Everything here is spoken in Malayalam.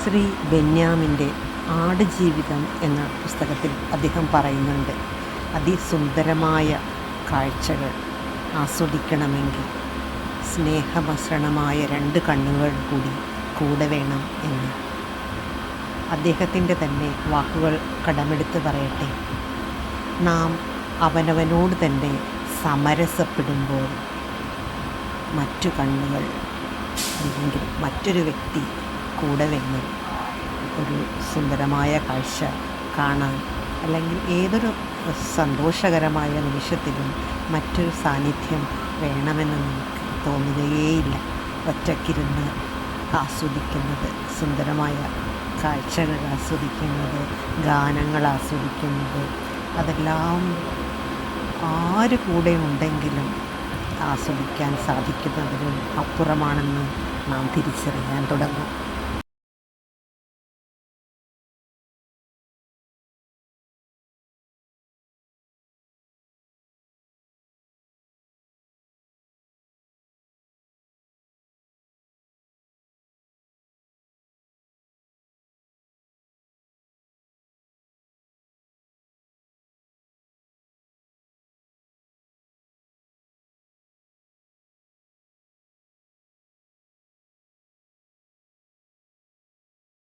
ശ്രീ ബെന്യാമിൻ്റെ ആടുജീവിതം എന്ന പുസ്തകത്തിൽ അദ്ദേഹം പറയുന്നുണ്ട്, അതിസുന്ദരമായ കാഴ്ചകൾ ആസ്വദിക്കണമെങ്കിൽ സ്നേഹമസൃണമായ 2 കണ്ണുകൾ കൂടെ വേണം എന്ന്. അദ്ദേഹത്തിൻ്റെ തന്നെ വാക്കുകൾ കടമെടുത്ത് പറയട്ടെ, നാം അവനവനോട് തന്നെ സമരസപ്പെടുമ്പോൾ മറ്റു കണ്ണുകൾ അല്ലെങ്കിൽ മറ്റൊരു വ്യക്തി കൂടെ വേണം ഒരു സുന്ദരമായ കാഴ്ച കാണാൻ. അല്ലെങ്കിൽ ഏതൊരു സന്തോഷകരമായ നിമിഷത്തിലും മറ്റൊരു സാന്നിധ്യം വേണമെന്ന് നമുക്ക് തോന്നുകയേയില്ല. ഒറ്റയ്ക്കിരുന്ന് ആസ്വദിക്കുന്നത്, സുന്ദരമായ കാഴ്ചകൾ ആസ്വദിക്കുന്നത്, ഗാനങ്ങൾ ആസ്വദിക്കുന്നത്, അതെല്ലാം ആര് കൂടെ ഉണ്ടെങ്കിലും ആസ്വദിക്കാൻ സാധിക്കുന്നതിനും അപ്പുറമാണെന്ന് നാം തിരിച്ചറിയാൻ തുടങ്ങും.